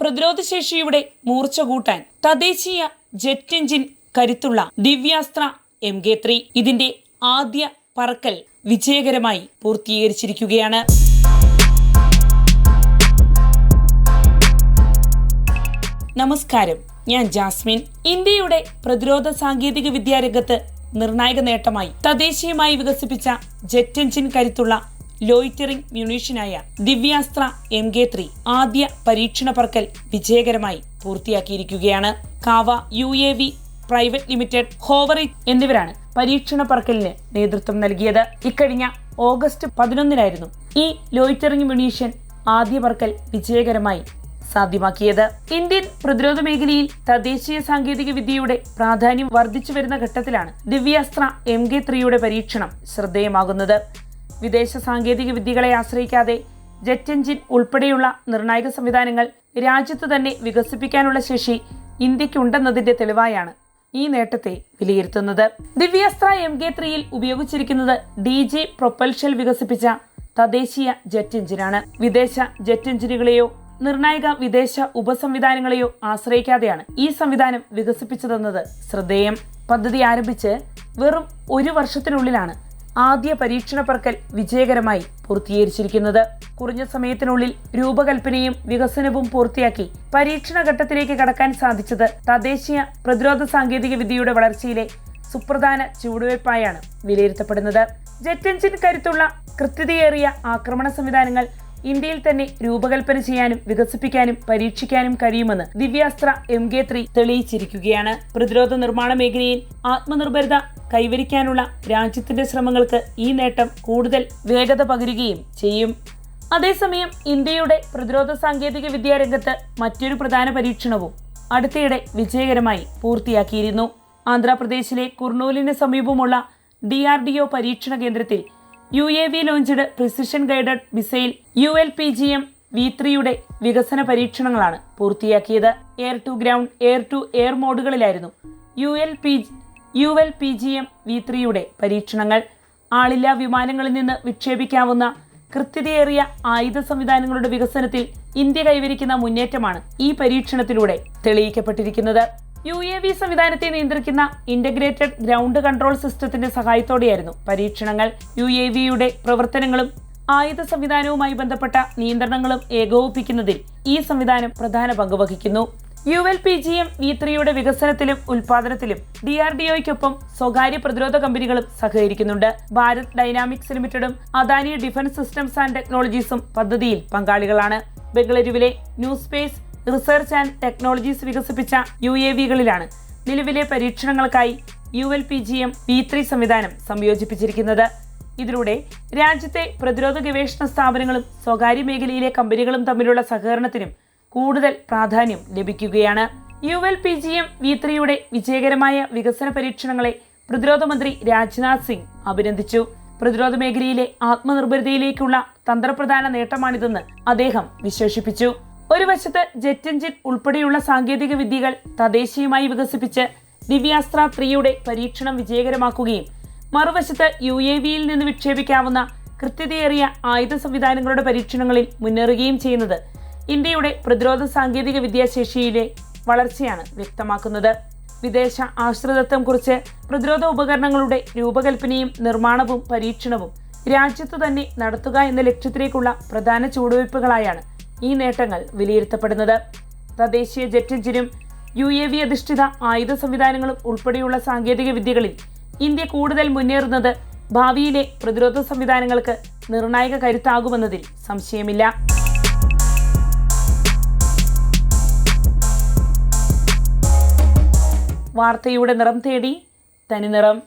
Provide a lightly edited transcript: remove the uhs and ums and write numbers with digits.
പ്രതിരോധശേഷിയുടെ മൂർച്ച കൂട്ടാൻ തദ്ദേശീയ ജെറ്റ് എഞ്ചിൻ കരുത്തുള്ള ദിവ്യാസ്ത്ര MK3 ഇതിന്റെ ആദ്യ പറക്കൽ വിജയകരമായി പൂർത്തീകരിച്ചിരിക്കുകയാണ്. നമസ്കാരം, ഞാൻ ജാസ്മിൻ. ഇന്ത്യയുടെ പ്രതിരോധ സാങ്കേതിക വിദ്യാ രംഗത്ത് നിർണായക നേട്ടമായി തദ്ദേശീയമായി വികസിപ്പിച്ച ജെറ്റ് എഞ്ചിൻ കരുത്തുള്ള ലോയിറ്ററിംഗ് മ്യൂണീഷ്യനായ ദിവ്യാസ്ത്ര MK3 ആദ്യ പരീക്ഷണ പറക്കൽ വിജയകരമായി പൂർത്തിയാക്കിയിരിക്കുകയാണ്. കാവ UAV പ്രൈവറ്റ് ലിമിറ്റഡ്, ഹോവറിറ്റ് എന്നിവരാണ് പരീക്ഷണ പറക്കലിന് നേതൃത്വം നൽകിയത്. ഇക്കഴിഞ്ഞ ഓഗസ്റ്റ് 11-നായിരുന്നു ഈ ലോയിറ്ററിംഗ് മ്യൂണീഷ്യൻ ആദ്യ പറക്കൽ വിജയകരമായി സാധ്യമാക്കിയത്. ഇന്ത്യൻ പ്രതിരോധ മേഖലയിൽ തദ്ദേശീയ സാങ്കേതിക വിദ്യയുടെ പ്രാധാന്യം വർദ്ധിച്ചു വരുന്ന ഘട്ടത്തിലാണ് ദിവ്യാസ്ത്ര MK3യുടെ പരീക്ഷണം ശ്രദ്ധേയമാകുന്നത്. വിദേശ സാങ്കേതിക വിദ്യകളെ ആശ്രയിക്കാതെ ജെറ്റ് എഞ്ചിൻ ഉൾപ്പെടെയുള്ള നിർണായക സംവിധാനങ്ങൾ രാജ്യത്ത് തന്നെ വികസിപ്പിക്കാനുള്ള ശേഷി ഇന്ത്യക്കുണ്ടെന്നതിന്റെ തെളിവായാണ് ഈ നേട്ടത്തെ വിലയിരുത്തുന്നത്. ദിവ്യാസ്ത്ര MK3യിൽ ഉപയോഗിച്ചിരിക്കുന്നത് DG പ്രൊപ്പൽഷൻ വികസിപ്പിച്ച തദ്ദേശീയ ജെറ്റ് എഞ്ചിനാണ്. വിദേശ ജെറ്റ് എഞ്ചിനുകളെയോ നിർണായക വിദേശ ഉപസംവിധാനങ്ങളെയോ ആശ്രയിക്കാതെയാണ് ഈ സംവിധാനം വികസിപ്പിച്ചതെന്നത് ശ്രദ്ധേയം. പദ്ധതി ആരംഭിച്ച് വെറും 1 വർഷത്തിനുള്ളിലാണ് ആദ്യ പരീക്ഷണ പറക്കൽ വിജയകരമായി പൂർത്തീകരിച്ചിരിക്കുന്നത്. കുറഞ്ഞ സമയത്തിനുള്ളിൽ രൂപകൽപ്പനയും വികസനവും പൂർത്തിയാക്കി പരീക്ഷണ ഘട്ടത്തിലേക്ക് കടക്കാൻ സാധിച്ചത് തദ്ദേശീയ പ്രതിരോധ സാങ്കേതിക വിദ്യയുടെ വളർച്ചയിലെ സുപ്രധാന ചുവടുവയ്പായാണ് വിലയിരുത്തപ്പെടുന്നത്. ജെറ്റ് എഞ്ചിൻ കരുത്തുള്ള കൃത്യതയേറിയ ആക്രമണ സംവിധാനങ്ങൾ ഇന്ത്യയിൽ തന്നെ രൂപകൽപ്പന ചെയ്യാനും വികസിപ്പിക്കാനും പരീക്ഷിക്കാനും കഴിയുമെന്ന് ദിവ്യാസ്ത്ര MK3 തെളിയിച്ചിരിക്കുകയാണ്. പ്രതിരോധ നിർമ്മാണ മേഖലയിൽ ആത്മനിർഭരത കൈവരിക്കാനുള്ള രാജ്യത്തിന്റെ ശ്രമങ്ങൾക്ക് ഈ നേട്ടം കൂടുതൽ വേഗത പകരുകയും ചെയ്യും. അതേസമയം ഇന്ത്യയുടെ പ്രതിരോധ സാങ്കേതിക വിദ്യാ രംഗത്ത് മറ്റൊരു പ്രധാന പരീക്ഷണവും അടുത്തിടെ വിജയകരമായി പൂർത്തിയാക്കിയിരുന്നു. ആന്ധ്രാപ്രദേശിലെ കുർണൂലിന് സമീപമുള്ള DRDO പരീക്ഷണ കേന്ദ്രത്തിൽ UAV launched precision guided missile ULPGM V3യുടെ വികസന പരീക്ഷണങ്ങളാണ് പൂർത്തിയാക്കിയത്. Air to ground, air to air മോഡുകളിലായിരുന്നു ULPGM V3യുടെ പരീക്ഷണങ്ങൾ. ആളില്ലാ വിമാനങ്ങളിൽ നിന്ന് വിക്ഷേപിക്കാവുന്ന കൃത്യതയേറിയ ആയുധ സംവിധാനങ്ങളുടെ വികസനത്തിൽ ഇന്ത്യ കൈവരിക്കുന്ന മുന്നേറ്റമാണ് ഈ പരീക്ഷണത്തിലൂടെ തെളിയിക്കപ്പെട്ടിരിക്കുന്നത്. UAV സംവിധാനത്തെ നിയന്ത്രിക്കുന്ന ഇന്റഗ്രേറ്റഡ് ഗ്രൗണ്ട് കൺട്രോൾ സിസ്റ്റത്തിന്റെ സഹായത്തോടെയായിരുന്നു പരീക്ഷണങ്ങൾ. UAVയുടെ പ്രവർത്തനങ്ങളും ആയുധ സംവിധാനവുമായി ബന്ധപ്പെട്ട നിയന്ത്രണങ്ങളും ഏകോപിപ്പിക്കുന്നതിൽ ഈ സംവിധാനം പ്രധാന പങ്ക് വഹിക്കുന്നു. ULPGM V3യുടെ വികസനത്തിലും ഉൽപാദനത്തിലും DRDOയ്ക്കൊപ്പം സ്വകാര്യ പ്രതിരോധ കമ്പനികളും സഹകരിക്കുന്നുണ്ട്. ഭാരത് ഡൈനാമിക്സ് ലിമിറ്റഡും അദാനി ഡിഫൻസ് സിസ്റ്റംസ് ആൻഡ് ടെക്നോളജീസും പദ്ധതിയിൽ പങ്കാളികളാണ്. ബംഗളൂരുവിലെ New Space Research and Technologies വികസിപ്പിച്ച UAVകളിലാണ് നിലവിലെ പരീക്ഷണങ്ങൾക്കായി ULPGM V3 സംവിധാനം സംയോജിപ്പിച്ചിരിക്കുന്നത്. ഇതിലൂടെ രാജ്യത്തെ പ്രതിരോധ ഗവേഷണ സ്ഥാപനങ്ങളും സ്വകാര്യ മേഖലയിലെ കമ്പനികളും തമ്മിലുള്ള സഹകരണത്തിനും കൂടുതൽ പ്രാധാന്യം ലഭിക്കുകയാണ്. ULPGM V3യുടെ വിജയകരമായ വികസന പരീക്ഷണങ്ങളെ പ്രതിരോധ മന്ത്രി രാജ്നാഥ് സിംഗ് അഭിനന്ദിച്ചു. പ്രതിരോധ മേഖലയിലെ ആത്മനിർഭരതയിലേക്കുള്ള തന്ത്രപ്രധാന നേട്ടമാണിതെന്ന് അദ്ദേഹം വിശേഷിപ്പിച്ചു. ഒരു വശത്ത് ജെറ്റ് എഞ്ചിൻ ഉൾപ്പെടെയുള്ള സാങ്കേതിക വിദ്യകൾ തദ്ദേശീയമായി വികസിപ്പിച്ച് ദിവ്യാസ്ത്ര 3യുടെ പരീക്ഷണം വിജയകരമാക്കുകയും മറുവശത്ത് UAVയിൽ നിന്ന് വിക്ഷേപിക്കാവുന്ന കൃത്യതയേറിയ ആയുധ സംവിധാനങ്ങളുടെ പരീക്ഷണങ്ങളിൽ മുന്നേറുകയും ചെയ്യുന്നത് ഇന്ത്യയുടെ പ്രതിരോധ സാങ്കേതിക വിദ്യാശേഷിയിലെ വളർച്ചയാണ് വ്യക്തമാക്കുന്നത്. വിദേശ ആശ്രിതത്വം കുറിച്ച് പ്രതിരോധ ഉപകരണങ്ങളുടെ രൂപകൽപ്പനയും നിർമ്മാണവും പരീക്ഷണവും രാജ്യത്തു തന്നെ നടത്തുക എന്ന ലക്ഷ്യത്തിലേക്കുള്ള പ്രധാന ചുവടുവയ്പ്പുകളായാണ് ഈ നേട്ടങ്ങൾ വിലയിരുത്തപ്പെടുന്നത്. തദ്ദേശീയ ജെറ്റ് എഞ്ചിനും UAV അധിഷ്ഠിത ആയുധ സംവിധാനങ്ങളും ഉൾപ്പെടെയുള്ള സാങ്കേതിക വിദ്യകളിൽ ഇന്ത്യ കൂടുതൽ മുന്നേറുന്നത് ഭാവിയിലെ പ്രതിരോധ സംവിധാനങ്ങൾക്ക് നിർണായക കരുത്താകുമെന്നതിൽ സംശയമില്ല. വാർത്തയുടെ നിറം തേടി തനിനിറം.